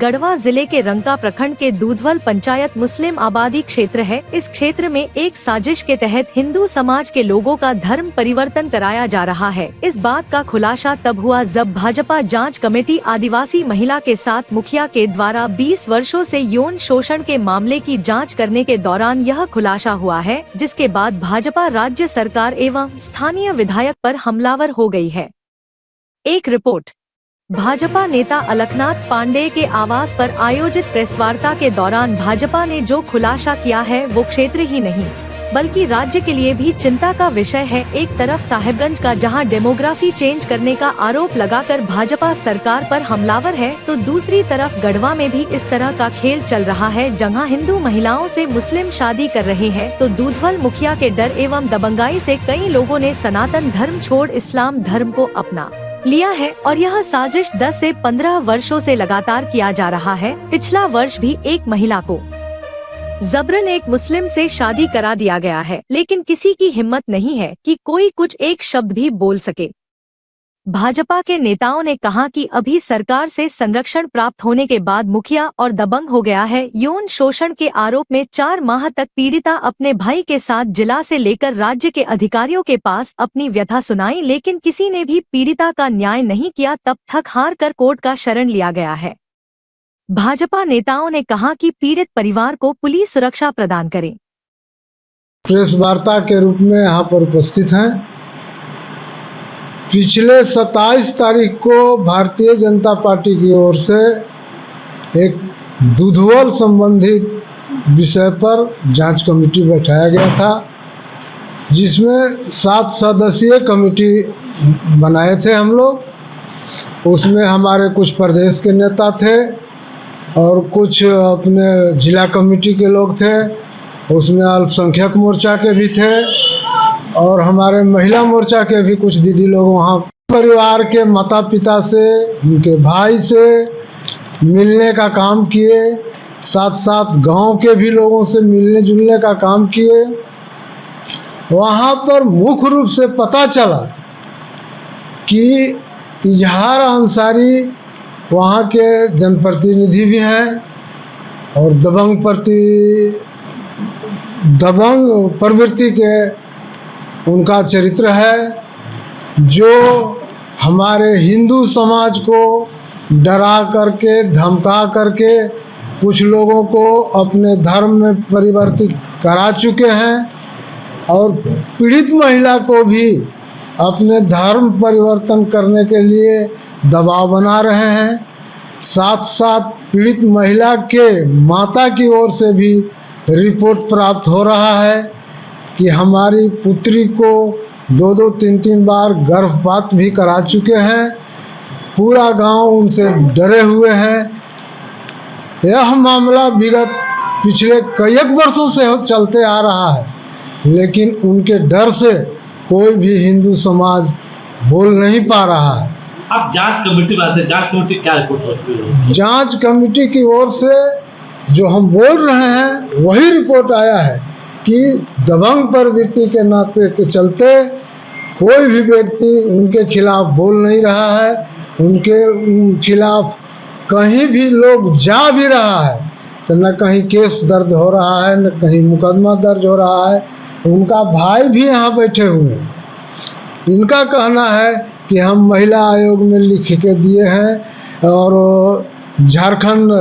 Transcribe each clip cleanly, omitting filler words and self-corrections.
गढ़वा जिले के रंका प्रखंड के दूधवल पंचायत मुस्लिम आबादी क्षेत्र है। इस क्षेत्र में एक साजिश के तहत हिंदू समाज के लोगों का धर्म परिवर्तन कराया जा रहा है। इस बात का खुलासा तब हुआ जब भाजपा जांच कमेटी आदिवासी महिला के साथ मुखिया के द्वारा 20 वर्षों से यौन शोषण के मामले की जाँच करने के दौरान यह खुलासा हुआ है, जिसके बाद भाजपा राज्य सरकार एवं स्थानीय विधायक पर हमलावर हो गई है। एक रिपोर्ट। भाजपा नेता अलखनाथ पांडेय के आवास पर आयोजित प्रेस वार्ता के दौरान भाजपा ने जो खुलासा किया है वो क्षेत्र ही नहीं बल्कि राज्य के लिए भी चिंता का विषय है। एक तरफ साहेबगंज का जहां डेमोग्राफी चेंज करने का आरोप लगाकर भाजपा सरकार पर हमलावर है, तो दूसरी तरफ गढ़वा में भी इस तरह का खेल चल रहा है। जहां हिंदू महिलाओं से मुस्लिम शादी कर रहे हैं, तो दूधवल मुखिया के डर एवं दबंगाई से कई लोगों ने सनातन धर्म छोड़ इस्लाम धर्म को अपना लिया है और यह साजिश 10 से 15 वर्षों से लगातार किया जा रहा है। पिछला वर्ष भी एक महिला को जबरन एक मुस्लिम से शादी करा दिया गया है, लेकिन किसी की हिम्मत नहीं है कि कोई कुछ एक शब्द भी बोल सके। भाजपा के नेताओं ने कहा कि अभी सरकार से संरक्षण प्राप्त होने के बाद मुखिया और दबंग हो गया है। यौन शोषण के आरोप में 4 माह तक पीड़िता अपने भाई के साथ जिला से लेकर राज्य के अधिकारियों के पास अपनी व्यथा सुनाई, लेकिन किसी ने भी पीड़िता का न्याय नहीं किया। तब थक हार कर कोर्ट का शरण लिया गया है। भाजपा नेताओं ने कहा कि पीड़ित परिवार को पुलिस सुरक्षा प्रदान करे। प्रेस वार्ता के रूप में यहाँ पर उपस्थित हैं। पिछले 27 तारीख को भारतीय जनता पार्टी की ओर से एक दूधवल संबंधित विषय पर जांच कमेटी बैठाया गया था, जिसमें 7 सदस्यीय कमेटी बनाए थे हम लोग। उसमें हमारे कुछ प्रदेश के नेता थे और कुछ अपने जिला कमेटी के लोग थे। उसमें अल्पसंख्यक मोर्चा के भी थे और हमारे महिला मोर्चा के भी कुछ दीदी लोग वहाँ परिवार के माता पिता से, उनके भाई से मिलने का काम किए, साथ साथ गांव के भी लोगों से मिलने जुलने का काम किए। वहाँ पर मुख्य रूप से पता चला कि इजहार अंसारी वहाँ के जनप्रतिनिधि भी हैं और दबंग प्रवृत्ति के उनका चरित्र है, जो हमारे हिंदू समाज को डरा करके धमका करके कुछ लोगों को अपने धर्म में परिवर्तित करा चुके हैं और पीड़ित महिला को भी अपने धर्म परिवर्तन करने के लिए दबाव बना रहे हैं। साथ साथ पीड़ित महिला के माता की ओर से भी रिपोर्ट प्राप्त हो रहा है कि हमारी पुत्री को 2-2, 3-3 बार गर्भपात भी करा चुके हैं। पूरा गांव उनसे डरे हुए हैं। यह मामला विगत पिछले कई वर्षों से चलते आ रहा है, लेकिन उनके डर से कोई भी हिंदू समाज बोल नहीं पा रहा है। अब जांच कमेटी जांच कमेटी क्या रिपोर्ट? जांच कमेटी की ओर से जो हम बोल रहे हैं वही रिपोर्ट आया है कि दबंग प्रवृत्ति के नाते के चलते कोई भी व्यक्ति उनके खिलाफ बोल नहीं रहा है। उनके खिलाफ कहीं भी लोग जा भी रहा है तो न कहीं केस दर्द हो रहा है, न कहीं मुकदमा दर्ज हो रहा है। उनका भाई भी यहाँ बैठे हुए हैं। इनका कहना है कि हम महिला आयोग में लिख के दिए हैं और झारखंड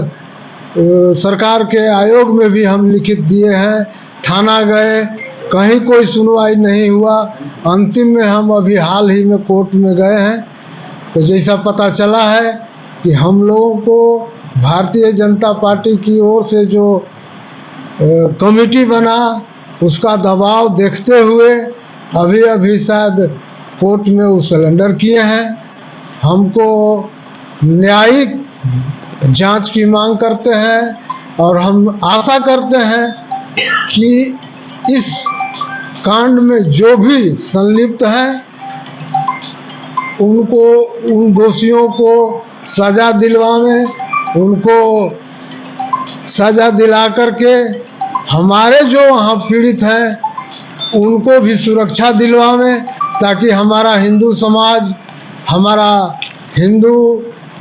सरकार के आयोग में भी हम लिखित दिए हैं। थाना गए, कहीं कोई सुनवाई नहीं हुआ। अंतिम में हम अभी हाल ही में कोर्ट में गए हैं, तो जैसा पता चला है कि हम लोगों को भारतीय जनता पार्टी की ओर से जो कमेटी बना उसका दबाव देखते हुए अभी शायद कोर्ट में वो सरेंडर किए हैं। हमको न्यायिक जांच की मांग करते हैं और हम आशा करते हैं कि इस कांड में जो भी संलिप्त हैं उनको, उन दोषियों को सजा दिलवाएं, उनको सजा दिला करके हमारे जो वहाँ पीड़ित हैं उनको भी सुरक्षा दिलवाएं, ताकि हमारा हिंदू समाज, हमारा हिंदू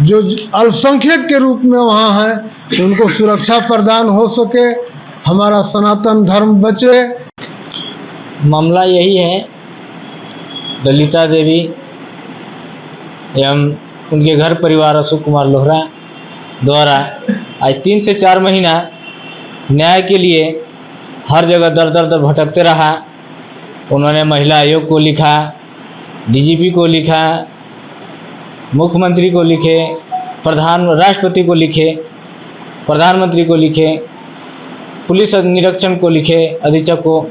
जो अल्पसंख्यक के रूप में वहाँ हैं उनको सुरक्षा प्रदान हो सके, हमारा सनातन धर्म बचे। मामला यही है, ललिता देवी एवं उनके घर परिवार अशोक कुमार लोहरा द्वारा आज 3 से 4 महीना न्याय के लिए हर जगह दर दर दर भटकते रहा। उन्होंने महिला आयोग को लिखा, डीजीपी को लिखा, मुख्यमंत्री को लिखे, राष्ट्रपति को लिखे, प्रधानमंत्री को लिखे, पुलिस निरीक्षण को लिखे, अधीक्षक को,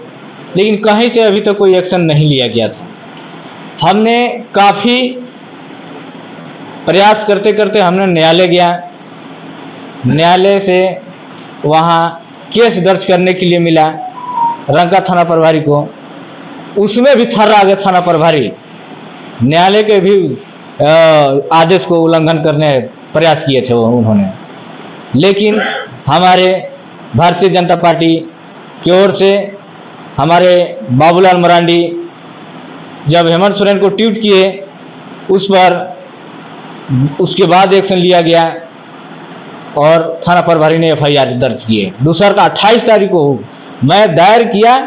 लेकिन कहीं से अभी तक कोई एक्शन नहीं लिया गया था। हमने काफ़ी प्रयास करते करते हमने न्यायालय गया, न्यायालय से वहाँ केस दर्ज करने के लिए मिला रंका थाना प्रभारी को, उसमें भी थर्रा गए थाना प्रभारी, न्यायालय के भी आदेश को उल्लंघन करने प्रयास किए थे उन्होंने। लेकिन हमारे भारतीय जनता पार्टी की ओर से हमारे बाबूलाल मरांडी जब हेमंत सोरेन को ट्वीट किए, उस पर उसके बाद एक्शन लिया गया और थाना प्रभारी ने एफआईआर दर्ज किए। दूसरा का 28 तारीख को मैं दायर किया,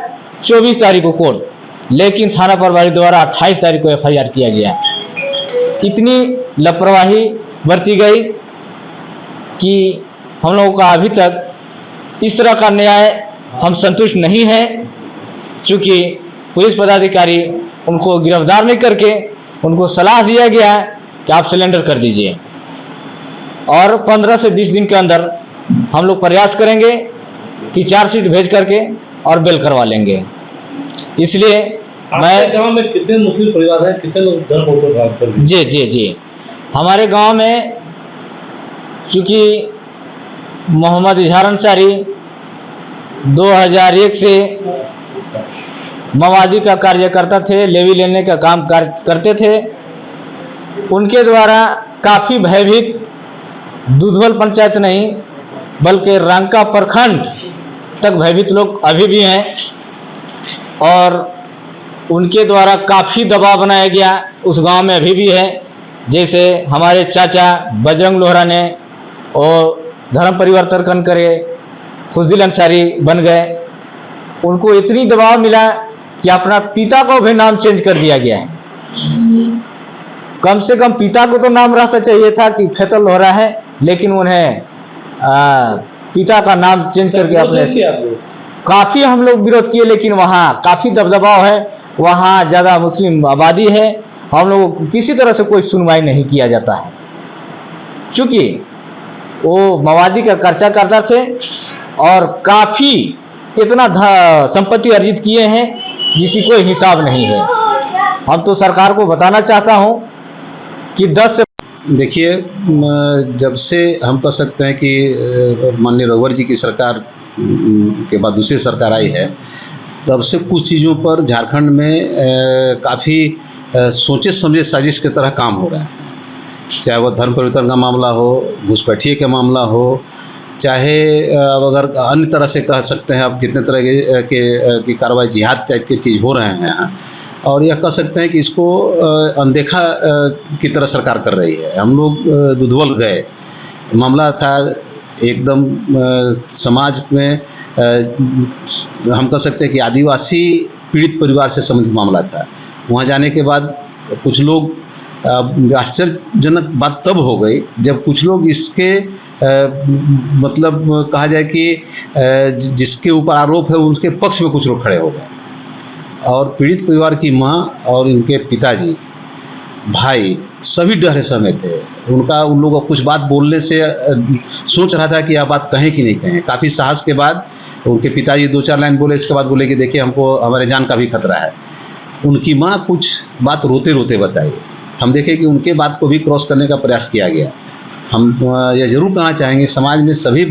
24 तारीख को कोर्ट, लेकिन थाना प्रभारी द्वारा 28 तारीख को एफआईआर किया गया। इतनी लापरवाही बरती गई कि हम लोगों का अभी तक इस तरह का न्याय हम संतुष्ट नहीं हैं, चूँकि पुलिस पदाधिकारी उनको गिरफ्तार नहीं करके उनको सलाह दिया गया कि आप सरेंडर कर दीजिए, और 15 से 20 दिन के अंदर हम लोग प्रयास करेंगे कि चार्जशीट भेज करके और बेल करवा लेंगे। इसलिए मैं गांव में कितने मुस्लिम परिवार हैं, कितने लोग धर्म प्रभावित कर रहे हैं? जी हमारे गांव में चूँकि मोहम्मद इजहार अंसारी 2001 से माओवादी का कार्यकर्ता थे, लेवी लेने का काम करते थे। उनके द्वारा काफ़ी भयभीत दूधवल पंचायत नहीं बल्कि रंका प्रखंड तक भयभीत लोग अभी भी हैं, और उनके द्वारा काफ़ी दबाव बनाया गया उस गांव में अभी भी है। जैसे हमारे चाचा बजरंग लोहरा ने और धर्म परिवर्तन करे खुशदिल अंसारी बन गए, उनको इतनी दबाव मिला कि अपना पिता को भी नाम चेंज कर दिया गया है। कम से कम पिता को तो नाम रहता चाहिए था कि फैतल लोहरा है, लेकिन उन्हें पिता का नाम चेंज करके अपने काफ़ी हम लोग विरोध किए, लेकिन वहाँ काफ़ी दबदबाव है, वहाँ ज़्यादा मुस्लिम आबादी है, हम लोग को किसी तरह से कोई सुनवाई नहीं किया जाता है। चूँकि वो माओवादी का खर्चा करता थे और काफ़ी इतना संपत्ति अर्जित किए हैं जिसकी कोई हिसाब नहीं है। हम तो सरकार को बताना चाहता हूँ कि 10 से देखिए, जब से हम कह सकते हैं कि माननीय रघुवर जी की सरकार के बाद दूसरी सरकार आई है, तब से कुछ चीज़ों पर झारखंड में काफ़ी सोचे समझे साजिश की तरह काम हो रहा है। चाहे वह धर्म परिवर्तन का मामला हो, घुसपैठिए का मामला हो, चाहे अगर अन्य तरह से कह सकते हैं अब कितने तरह की कार्रवाई जिहाद टाइप की चीज़ हो रहे हैं यहाँ, और यह कह सकते हैं कि इसको अनदेखा की तरह सरकार कर रही है। हम लोग दुधवल गए, मामला था एकदम समाज में हम कह सकते हैं कि आदिवासी पीड़ित परिवार से संबंधित मामला था। वहाँ जाने के बाद कुछ लोग आश्चर्यजनक बात तब हो गई जब कुछ लोग इसके मतलब कहा जाए कि जिसके ऊपर आरोप है उसके पक्ष में कुछ लोग खड़े हो गए, और पीड़ित परिवार की माँ और उनके पिताजी भाई सभी डरे समय थे। उन लोगों को कुछ बात बोलने से सोच रहा था कि यह बात कहें कि नहीं कहें। काफ़ी साहस के बाद उनके पिताजी 2-4 लाइन बोले, इसके बाद बोले कि देखिए हमको हमारे जान का भी खतरा है। उनकी माँ कुछ बात रोते रोते बताई। हम देखें कि उनके बात को भी क्रॉस करने का प्रयास किया गया। हम यह जरूर कहना चाहेंगे, समाज में सभी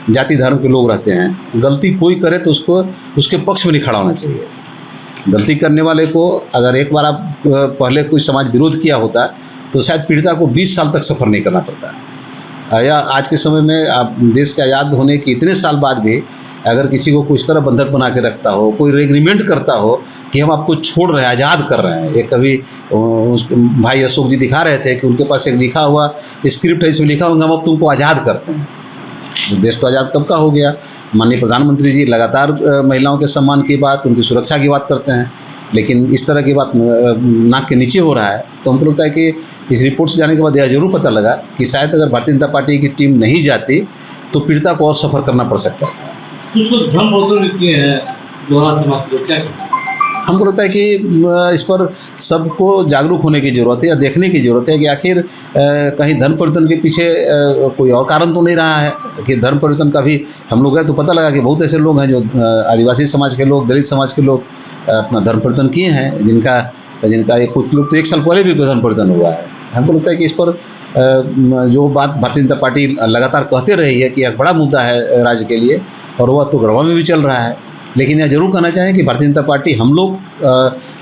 जाति धर्म के लोग रहते हैं, गलती कोई करे तो उसको उसके पक्ष में नहीं खड़ा होना चाहिए। गलती करने वाले को अगर एक बार आप पहले कोई समाज विरोध किया होता तो शायद पीड़िता को 20 साल तक सफ़र नहीं करना पड़ता। या आज के समय में आप देश के आज़ाद होने के इतने साल बाद भी अगर किसी को कुछ तरह बंधक बना के रखता हो, कोई एग्रीमेंट करता हो कि हम आपको छोड़ रहे हैं, आज़ाद कर रहे हैं। एक कभी भाई अशोक जी दिखा रहे थे कि उनके पास एक लिखा हुआ स्क्रिप्ट है, इसमें लिखा होगा हम अब तुमको आज़ाद करते हैं। देश तो आज़ाद कब का हो गया। माननीय प्रधानमंत्री जी लगातार महिलाओं के सम्मान की बात, उनकी सुरक्षा की बात करते हैं, लेकिन इस तरह की बात नाक के नीचे हो रहा है। तो हमको लगता है कि इस रिपोर्ट से जाने के बाद यह जरूर पता लगा कि शायद अगर भारतीय जनता पार्टी की टीम नहीं जाती तो पीड़िता को और सफ़र करना पड़ सकता था। कुछ लोग धर्म बदल किए हैं लोहार समाज के, क्या हमको लगता है कि इस पर सबको जागरूक होने की ज़रूरत है या देखने की ज़रूरत है कि आखिर कहीं धर्म परिवर्तन के पीछे कोई और कारण तो नहीं रहा है। कि धर्म परिवर्तन का भी हम लोग गए तो पता लगा कि बहुत ऐसे लोग हैं जो आदिवासी समाज के लोग, दलित समाज के लोग अपना धर्म परिवर्तन किए हैं, जिनका एक कुछ लोग तो 1 साल पहले भी धर्म परिवर्तन हुआ है। हमको लगता है कि इस पर जो बात भारतीय जनता पार्टी लगातार कहते रही है कि एक बड़ा मुद्दा है राज्य के लिए, और वह तो गढ़वा में भी चल रहा है। लेकिन यह जरूर कहना चाहें कि भारतीय जनता पार्टी हम लोग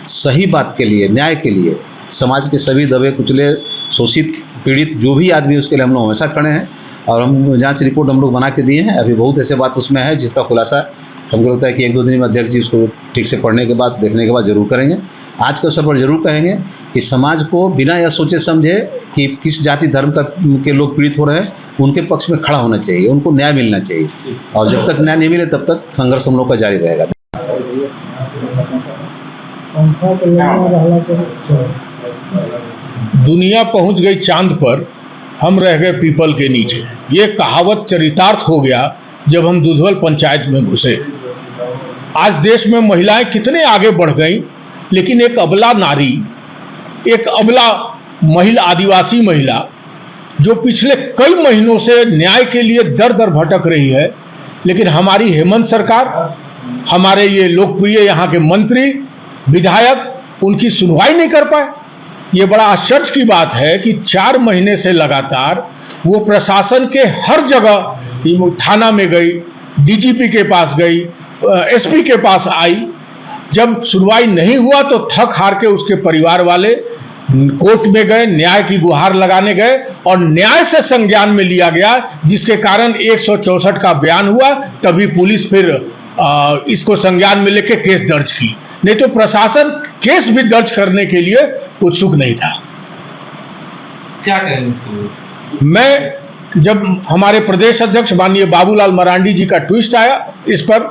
सही बात के लिए, न्याय के लिए, समाज के सभी दबे कुचले, शोषित, पीड़ित जो भी आदमी उसके लिए हम लोग हमेशा खड़े हैं। और हम जांच रिपोर्ट हम लोग बना के दिए हैं। अभी बहुत ऐसे बात उसमें है जिसका खुलासा हमको लगता है कि 1-2 दिन में अध्यक्ष जी उसको ठीक से पढ़ने के बाद, देखने के बाद जरूर करेंगे। आज के अवसर पर जरूर कहेंगे कि समाज को बिना यह सोचे समझे कि किस जाति धर्म के लोग पीड़ित हो रहे हैं, उनके पक्ष में खड़ा होना चाहिए, उनको न्याय मिलना चाहिए। और जब तक न्याय नहीं मिले तब तक संघर्ष हम लोग का जारी रहेगा। दुनिया पहुंच गई चांद पर, हम रह गए पीपल के नीचे। ये कहावत चरितार्थ हो गया जब हम दुधवल पंचायत में घुसे। आज देश में महिलाएं कितने आगे बढ़ गई, लेकिन एक अबला नारी, एक अबला महिला, आदिवासी महिला जो पिछले कई महीनों से न्याय के लिए दर दर भटक रही है, लेकिन हमारी हेमंत सरकार, हमारे ये लोकप्रिय यहाँ के मंत्री, विधायक उनकी सुनवाई नहीं कर पाए। ये बड़ा आश्चर्य की बात है कि 4 महीने से लगातार वो प्रशासन के हर जगह, थाना में गई, डीजीपी के पास गई, एसपी के पास आई। जब सुनवाई नहीं हुआ तो थक हार के उसके परिवार वाले कोर्ट में गए, न्याय की गुहार लगाने गए और न्याय से संज्ञान में लिया गया, जिसके कारण 164 का बयान हुआ। तभी पुलिस फिर इसको संज्ञान में लेके केस दर्ज की, नहीं तो प्रशासन केस भी दर्ज करने के लिए उत्सुक नहीं था। क्या कहेंगे? मैं जब हमारे प्रदेश अध्यक्ष माननीय बाबूलाल मरांडी जी का ट्विस्ट आया इस पर,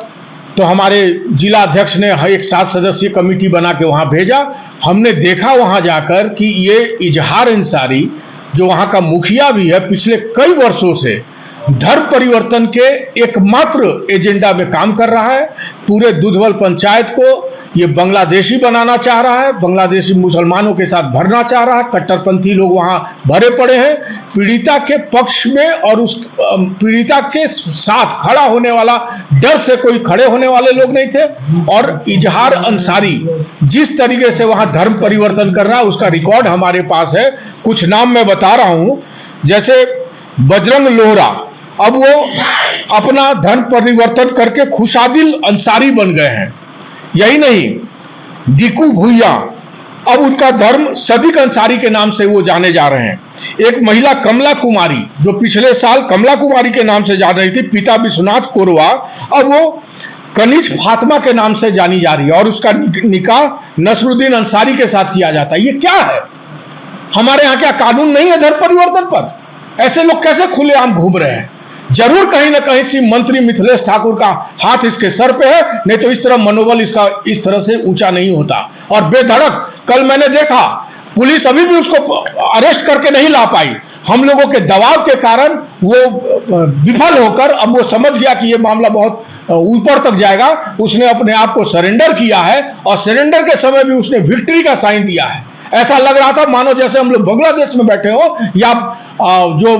तो हमारे जिला अध्यक्ष ने एक 7 सदस्यीय कमेटी बना के वहाँ भेजा। हमने देखा वहाँ जाकर कि ये इजहार अंसारी, जो वहाँ का मुखिया भी है, पिछले कई वर्षों से धर्म परिवर्तन के एकमात्र एजेंडा में काम कर रहा है। पूरे दुधवल पंचायत को ये बांग्लादेशी बनाना चाह रहा है, बांग्लादेशी मुसलमानों के साथ भरना चाह रहा है। कट्टरपंथी लोग वहाँ भरे पड़े हैं। पीड़िता के पक्ष में और उस पीड़िता के साथ खड़ा होने वाला, डर से कोई खड़े होने वाले लोग नहीं थे। और इजहार अंसारी जिस तरीके से वहाँ धर्म परिवर्तन कर रहा है, उसका रिकॉर्ड हमारे पास है। कुछ नाम मैं बता रहा हूँ, जैसे बजरंग लोहरा, अब वो अपना धर्म परिवर्तन करके खुशादिल अंसारी बन गए हैं। यही नहीं, दीकू भुइया, अब उनका धर्म सदिक अंसारी के नाम से वो जाने जा रहे हैं। एक महिला कमला कुमारी, जो पिछले साल कमला कुमारी के नाम से जान रही थी, पिता विश्वनाथ कोरवा, अब वो कनिज फातिमा के नाम से जानी जा रही है और उसका निकाह नसरुद्दीन अंसारी के साथ किया जाता है। ये क्या है? हमारे यहाँ क्या कानून नहीं है धर्म परिवर्तन पर? ऐसे लोग कैसे खुलेआम घूम रहे हैं? जरूर कहीं ना कहीं से मंत्री मिथिलेश ठाकुर का हाथ इसके सर पे है, नहीं तो इस तरह मनोबल इसका इस तरह से ऊंचा नहीं होता। और बेधड़क कल मैंने देखा, पुलिस अभी भी उसको अरेस्ट करके नहीं ला पाई। हम लोगों के दबाव के कारण वो विफल होकर, अब वो समझ गया कि ये मामला बहुत ऊपर तक जाएगा, उसने अपने आप को सरेंडर किया है और सरेंडर के समय भी उसने विक्ट्री का साइन दिया है। ऐसा लग रहा था मानो जैसे हम लोग बांग्लादेश में बैठे हो या जो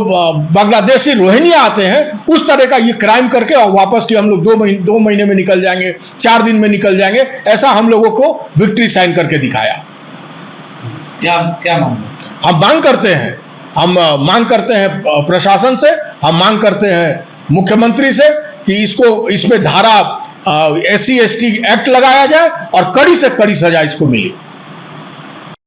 बांग्लादेशी रोहिंग्या आते हैं उस तरह का ये क्राइम करके और वापस कि हम लोग 2 महीने में निकल जाएंगे, 4 दिन में निकल जाएंगे, ऐसा हम लोगों को विक्ट्री साइन करके दिखाया। क्या मांग? हम मांग करते हैं प्रशासन से, हम मांग करते हैं मुख्यमंत्री से कि इसमें धारा SC ST एक्ट लगाया जाए और कड़ी से कड़ी सजा इसको मिले।